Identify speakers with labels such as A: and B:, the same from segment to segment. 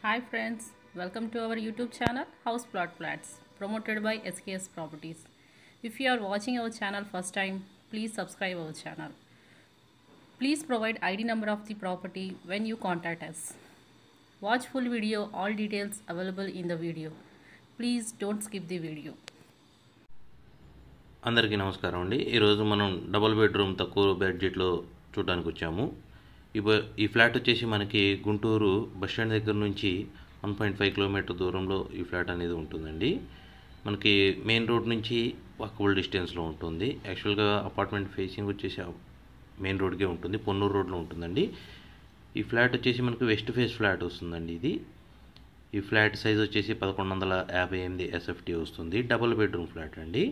A: Hi friends, welcome to our YouTube channel House Plot Flats promoted by SKS Properties. If you are watching our channel first time, please subscribe our channel. Please provide ID number of the property when you contact us. Watch full video, all details available in the video. Please don't skip the video.
B: అందరికీ నమస్కారం అండి. ఈరోజు మనం double bedroom తక్కువ బడ్జెట్లో చూడడానికి వచ్చాము. ఈ ఫ్లాట్ వచ్చేసి మనకి గుంటూరు బస్ స్టాండ్ దగ్గర నుంచి 1.5 కిలోమీటర్ దూరంలో ఈ ఫ్లాట్ అనేది ఉంటుందండి. మనకి మెయిన్ రోడ్ నుంచి వాకబుల్ డిస్టెన్స్లో ఉంటుంది. యాక్చువల్గా అపార్ట్మెంట్ ఫేసింగ్ వచ్చేసి మెయిన్ రోడ్కే ఉంటుంది, పొన్నూరు రోడ్లో ఉంటుందండి. ఈ ఫ్లాట్ వచ్చేసి మనకి వెస్ట్ ఫేస్ ఫ్లాట్ వస్తుందండి. ఈ ఫ్లాట్ సైజ్ వచ్చేసి 1158 SFT వస్తుంది. డబుల్ బెడ్రూమ్ ఫ్లాట్ అండి.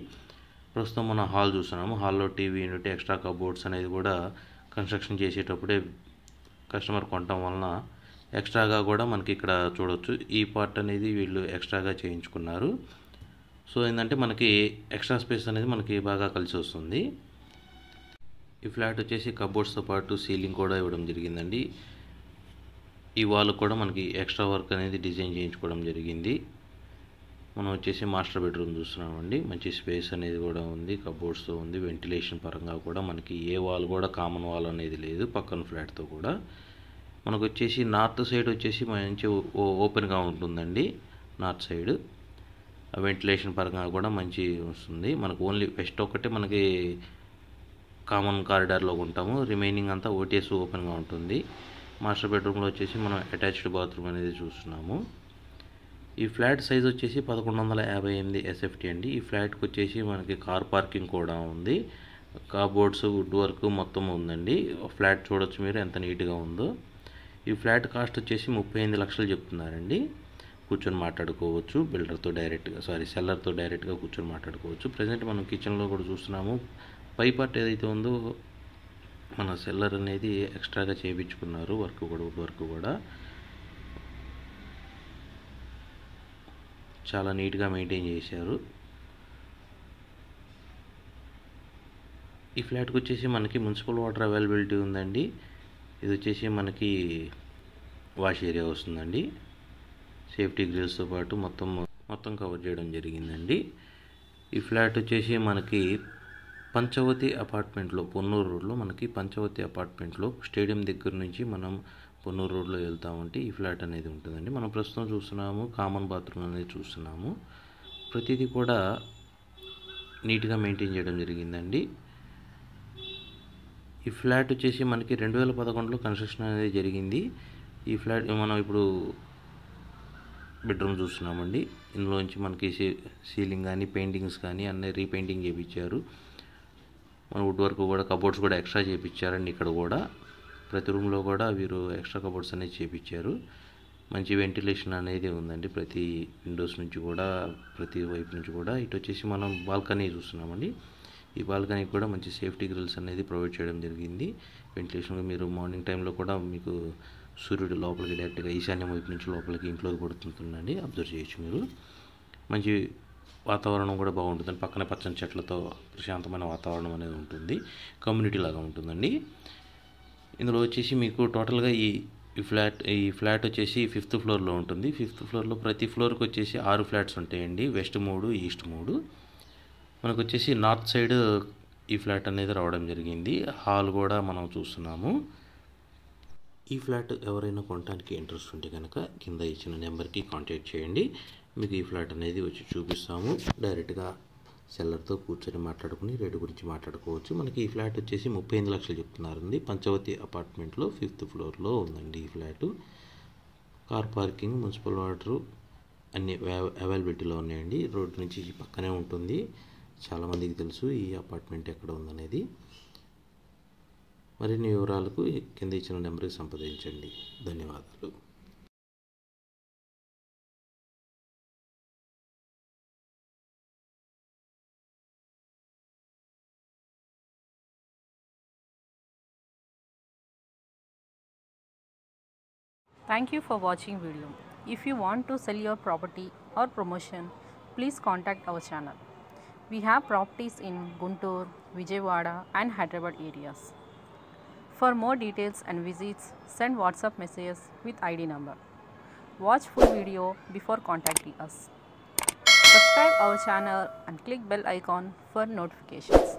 B: ప్రస్తుతం మనం హాల్ చూస్తున్నాము. హాల్లో టీవీ యూనిట్, ఎక్స్ట్రా కబోర్డ్స్ అనేది కూడా కన్స్ట్రక్షన్ చేసేటప్పుడే కస్టమర్ కొనటం వలన ఎక్స్ట్రాగా కూడా మనకి ఇక్కడ చూడవచ్చు. ఈ పార్ట్ అనేది వీళ్ళు ఎక్స్ట్రాగా చేయించుకున్నారు. సో ఏంటంటే మనకి ఎక్స్ట్రా స్పేస్ అనేది మనకి బాగా కలిసి వస్తుంది. ఈ ఫ్లాట్ వచ్చేసి కబోర్డ్స్తో పాటు సీలింగ్ కూడా ఇవ్వడం జరిగిందండి. ఈ వాల్ కూడా మనకి ఎక్స్ట్రా వర్క్ అనేది డిజైన్ చేయించుకోవడం జరిగింది. మనం వచ్చేసి మాస్టర్ బెడ్రూమ్ చూస్తున్నామండి. మంచి స్పేస్ అనేది కూడా ఉంది, కబోర్డ్స్తో ఉంది. వెంటిలేషన్ పరంగా కూడా మనకి ఏ వాల్ కూడా కామన్ వాల్ అనేది లేదు. పక్కన ఫ్లాట్తో కూడా మనకు వచ్చేసి నార్త్ సైడ్ వచ్చేసి మంచి ఓపెన్గా ఉంటుందండి. నార్త్ సైడ్ వెంటిలేషన్ పరంగా కూడా మంచి వస్తుంది. మనకు ఓన్లీ వెస్ట్ ఒకటే మనకి కామన్ కారిడార్లో ఉంటాము. రిమైనింగ్ అంతా ఓటీఎస్ ఓపెన్గా ఉంటుంది. మాస్టర్ బెడ్రూమ్లో వచ్చేసి మనం అటాచ్డ్ బాత్రూమ్ అనేది చూస్తున్నాము. ఈ ఫ్లాట్ సైజ్ వచ్చేసి 1158 SFT అండి. ఈ ఫ్లాట్కి వచ్చేసి మనకి కార్ పార్కింగ్ కూడా ఉంది. కబోర్డ్స్, వుడ్ వర్క్ మొత్తం ఉందండి. ఫ్లాట్ చూడొచ్చు మీరు ఎంత నీట్గా ఉందో. ఈ ఫ్లాట్ కాస్ట్ వచ్చేసి 38 లక్షలు చెప్తున్నారండి. కూర్చొని మాట్లాడుకోవచ్చు బిల్డర్తో డైరెక్ట్గా, సెల్లర్తో డైరెక్ట్గా కూర్చొని మాట్లాడుకోవచ్చు. ప్రజెంట్ మనం కిచెన్లో కూడా చూస్తున్నాము. పై పార్ట్ ఏదైతే ఉందో మన సెల్లర్ అనేది ఎక్స్ట్రాగా చేయించుకున్నారు. వర్క్ కూడా, వుడ్ వర్క్ కూడా చాలా నీట్గా మెయింటైన్ చేశారు. ఈ ఫ్లాట్కి వచ్చేసి మనకి మున్సిపల్ వాటర్ అవైలబిలిటీ ఉందండి. ఇది వచ్చేసి మనకి వాష్ ఏరియా వస్తుందండి. సేఫ్టీ గ్రిల్స్తో పాటు మొత్తం కవర్ చేయడం జరిగిందండి. ఈ ఫ్లాట్ వచ్చేసి మనకి పంచవతి అపార్ట్మెంట్లో, పొన్నూరు రోడ్లో మనకి పంచవతి అపార్ట్మెంట్లో స్టేడియం దగ్గర నుంచి మనం పొన్నూరు రోడ్లో వెళ్తామంటే ఈ ఫ్లాట్ అనేది ఉంటుందండి. మనం ప్రస్తుతం చూస్తున్నాము కామన్ బాత్రూమ్ అనేది చూస్తున్నాము. ప్రతిదీ కూడా నీట్గా మెయింటైన్ చేయడం జరిగిందండి. ఈ ఫ్లాట్ వచ్చేసి మనకి 2011లో కన్స్ట్రక్షన్ అనేది జరిగింది. ఈ ఫ్లాట్ మనం ఇప్పుడు బెడ్రూమ్ చూస్తున్నామండి. ఇందులోంచి మనకి సీలింగ్ కానీ, పెయింటింగ్స్ కానీ అన్నీ రీపెయింటింగ్ చేయించారు. మన వుడ్ వర్క్ కూడా, కబోర్డ్స్ కూడా ఎక్స్ట్రా చేయించారండి. ఇక్కడ కూడా ప్రతి రూమ్లో కూడా వీరు ఎక్స్ట్రా కబోర్డ్స్ అనేది చేయించారు. మంచి వెంటిలేషన్ అనేది ఉందండి. ప్రతి విండోస్ నుంచి కూడా, ప్రతి వైపు నుంచి కూడా. ఇటు వచ్చేసి మనం బాల్కనీ చూస్తున్నామండి. ఈ బాల్కనీకి కూడా మంచి సేఫ్టీ గ్రిల్స్ అనేది ప్రొవైడ్ చేయడం జరిగింది. వెంటిలేషన్ మీరు మార్నింగ్ టైంలో కూడా మీకు సూర్యుడు లోపలికి డైరెక్ట్గా ఈశాన్యం వైపు నుంచి లోపలికి ఇంట్లోకి పడుతుందండి. అబ్జర్వ్ చేయొచ్చు మీరు. మంచి వాతావరణం కూడా బాగుంటుందండి. పక్కన పచ్చని చెట్లతో ప్రశాంతమైన వాతావరణం అనేది ఉంటుంది. కమ్యూనిటీ లాగా ఉంటుందండి. ఇందులో వచ్చేసి మీకు టోటల్గా ఈ ఫ్లాట్ వచ్చేసి 5th ఫ్లోర్లో ఉంటుంది. 5th ఫ్లోర్లో ప్రతి ఫ్లోర్కి వచ్చేసి 6 ఫ్లాట్స్ ఉంటాయండి. West 3, east 3. మనకు వచ్చేసి నార్త్ సైడ్ ఈ ఫ్లాట్ అనేది రావడం జరిగింది. హాల్ కూడా మనం చూస్తున్నాము. ఈ ఫ్లాట్ ఎవరైనా కొనడానికి ఇంట్రెస్ట్ ఉంటే కనుక కింద ఇచ్చిన నెంబర్కి కాంటాక్ట్ చేయండి. మీకు ఈ ఫ్లాట్ అనేది వచ్చి చూపిస్తాము. డైరెక్ట్గా సెల్లర్తో కూర్చొని మాట్లాడుకుని రేటు గురించి మాట్లాడుకోవచ్చు. మనకి ఈ ఫ్లాట్ వచ్చేసి 38 లక్షలు చెప్తున్నారండి. పంచవతి అపార్ట్మెంట్లో 5th ఫ్లోర్లో ఉందండి ఈ flat. Car parking, municipal water అన్ని అవైలబిలిటీలో ఉన్నాయండి. రోడ్డు నుంచి పక్కనే ఉంటుంది. చాలామందికి తెలుసు ఈ అపార్ట్మెంట్ ఎక్కడ ఉందనేది. మరిన్ని వివరాలకు కింద ఇచ్చిన నెంబర్కి సంప్రదించండి. ధన్యవాదాలు.
A: Thank you for watching video. If you want to sell your property or promotion, please contact our channel. We have properties in Guntur, Vijayawada and Hyderabad areas. For more details and visits, send WhatsApp messages with ID number. Watch full video before contacting us. Subscribe our channel and click bell icon for notifications.